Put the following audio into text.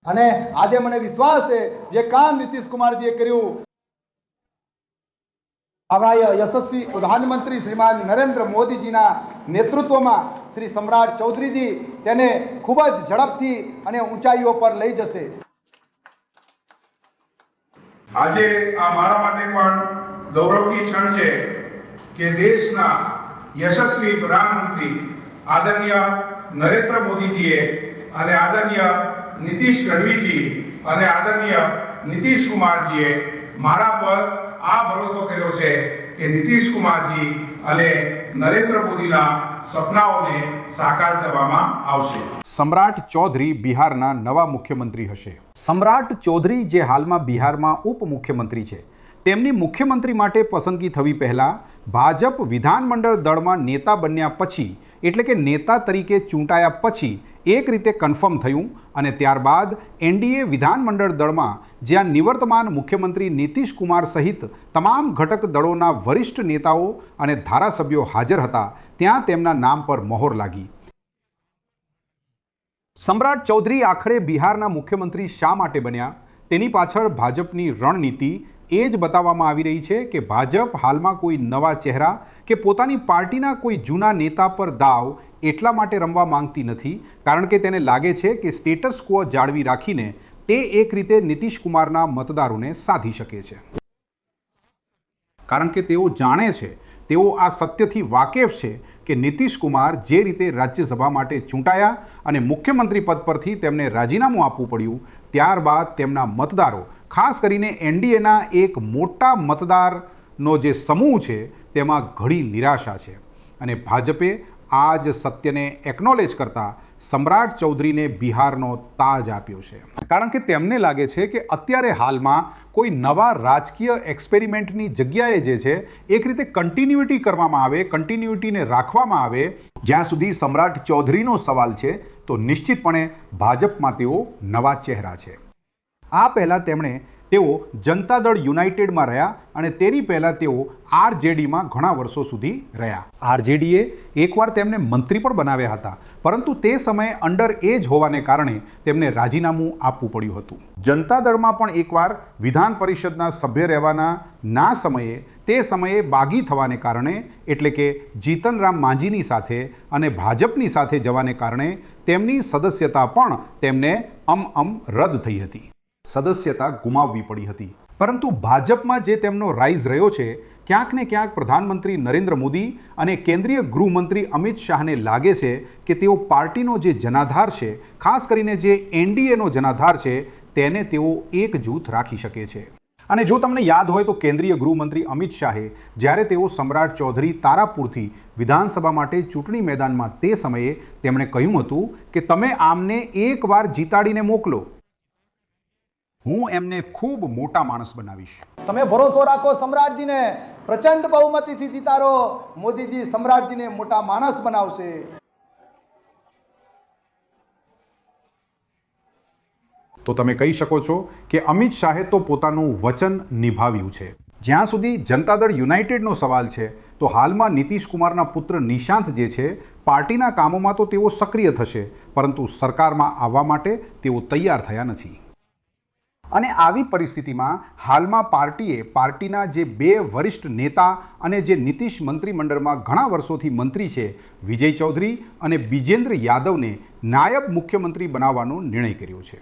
અને આજે મને વિશ્વાસ છે જે કામ નીતિશ કુમારજીએ કર્યું, આપણા યશસ્વી પ્રધાનમંત્રી શ્રીમાન નરેન્દ્ર મોદીજીના નેતૃત્વમાં શ્રી સમ્રાટ ચૌધરીજી તેને ખૂબ જ ઝડપથી અને ઊંચાઈઓ પર લઈ જશે। આજે આ મારા માટે પણ ગૌરવની ક્ષણ છે કે દેશના યશસ્વી પ્રધાનમંત્રી આદરણીય નરેન્દ્ર મોદીજીએ અને આદરણીય નીતિશ ગઢવીજી અને આદરણીય નીતિશ કુમારજીએ મારા પર આ ભરોસો કર્યો છે કે નીતિશ કુમારજી અને નરેન્દ્ર મોદીના સપનાઓને સાકાર કરવામાં આવશે। સમ્રાટ ચૌધરી બિહારના નવા મુખ્યમંત્રી હશે। સમ્રાટ ચૌધરી જે હાલમાં બિહારમાં ઉપમુખ્યમંત્રી છે, તેમની મુખ્યમંત્રી માટે પસંદગી થવી પહેલાં ભાજપ વિધાનમંડળ દળમાં નેતા બન્યા પછી, એટલે કે નેતા તરીકે ચૂંટાયા પછી એક રીતે કન્ફર્મ થયું અને ત્યારબાદ એનડીએ વિધાનમંડળ દળમાં જ્યાં નિવર્તમાન મુખ્યમંત્રી નીતિશ કુમાર સહિત તમામ ઘટક દળોના વરિષ્ઠ નેતાઓ અને ધારાસભ્યો હાજર હતા, ત્યાં તેમના નામ પર મહોર લાગી। સમ્રાટ ચૌધરી આખરે બિહારના મુખ્યમંત્રી શા માટે બન્યા, તેની પાછળ ભાજપની રણનીતિ એ જ બતાવવામાં આવી રહી છે કે ભાજપ હાલમાં કોઈ નવા ચહેરા કે પોતાની પાર્ટીના કોઈ જૂના નેતા પર દાવ એટલા માટે રમવા માંગતી નથી, કારણ કે તેને લાગે છે કે સ્ટેટસ ક્વો જાળવી રાખીને તે એક રીતે નીતિશ કુમારના મતદારોને સાધી શકે છે, કારણ કે તેઓ જાણે છે, તેઓ આ સત્યથી વાકેફ છે કે નીતિશ કુમાર જે રીતે રાજ્યસભા માટે ચૂંટાયા અને મુખ્યમંત્રી પદ પરથી તેમને રાજીનામું આપવું પડ્યું, ત્યારબાદ તેમના મતદારો, ખાસ કરીને એનડીએના એક મોટા મતદારનો જે સમૂહ છે તેમાં ઘણી નિરાશા છે અને ભાજપે આ જ સત્યને એકનોલેજ કરતા સમ્રાટ ચૌધરીને બિહારનો તાજ આપ્યો છે, કારણ કે તેમને લાગે છે કે અત્યારે હાલમાં કોઈ નવા રાજકીય એક્સપેરિમેન્ટની જગ્યાએ જે છે એક રીતે કન્ટિન્યુટી કરવામાં આવે, કન્ટિન્યુટીને રાખવામાં આવે। જ્યાં સુધી સમ્રાટ ચૌધરીનો સવાલ છે તો નિશ્ચિતપણે ભાજપમાં તેઓ નવા ચહેરા છે। આ પહેલાં તેઓ જનતા દળ યુનાઇટેડમાં રહ્યા અને તેની પહેલાં તેઓ આરજેડીમાં ઘણા વર્ષો સુધી રહ્યા। આરજેડીએ એકવાર તેમને મંત્રી પણ બનાવ્યા હતા, પરંતુ તે સમયે અંડર એજ હોવાને કારણે તેમને રાજીનામું આપવું પડ્યું હતું। જનતા દળમાં પણ એકવાર વિધાન પરિષદના સભ્ય રહેવાના ના સમયે તે સમયે બાગી થવાને કારણે, એટલે કે જીતનરામ માંઝીની સાથે અને ભાજપની સાથે જવાને કારણે તેમની સદસ્યતા પણ તેમને રદ થઈ હતી, સદસ્યતા ગુમાવવી પડી હતી। પરંતુ ભાજપમાં જે તેમનો રાઇઝ રહ્યો છે, ક્યાંક ને ક્યાંક પ્રધાનમંત્રી નરેન્દ્ર મોદી અને કેન્દ્રીય ગૃહમંત્રી અમિત શાહને લાગે છે કે તેઓ પાર્ટીનો જે જનાધાર છે, ખાસ કરીને જે એનડીએનો જનાધાર છે, તેને તેઓ એકજૂથ રાખી શકે છે। અને જો તમને યાદ હોય તો કેન્દ્રીય ગૃહમંત્રી અમિત શાહે જ્યારે તેઓ સમ્રાટ ચૌધરી તારાપુરથી વિધાનસભા માટે ચૂંટણી મેદાનમાં તે સમયે તેમણે કહ્યું હતું કે તમે આમને એકવાર જીતાડીને મોકલો, હું એમને ખૂબ મોટા માણસ બનાવીશ। તમે ભરોસો રાખો સમ્રાટજીને, પ્રચંડ બહુમતીથી જીતાડો, મોદીજી સમ્રાટજીને મોટા માણસ બનાવશે। તો તમે કહી શકો છો કે અમિત શાહે તો પોતાનું વચન નિભાવ્યું છે। જ્યાં સુધી જનતા દળ યુનાઇટેડનો સવાલ છે તો હાલમાં નીતિશ કુમારના પુત્ર નિશાંત જે છે, પાર્ટીના કામોમાં તો તેઓ સક્રિય થશે, પરંતુ સરકારમાં આવવા માટે તેઓ તૈયાર થયા નથી। અને આવી પરિસ્થિતિમાં હાલમાં પાર્ટીના જે બે વરિષ્ઠ નેતા અને જે નીતિશ મંત્રીમંડળમાં ઘણા વર્ષોથી મંત્રી છે, વિજય ચૌધરી અને બિજેન્દ્ર યાદવને નાયબ મુખ્યમંત્રી બનાવવાનો નિર્ણય કર્યો છે।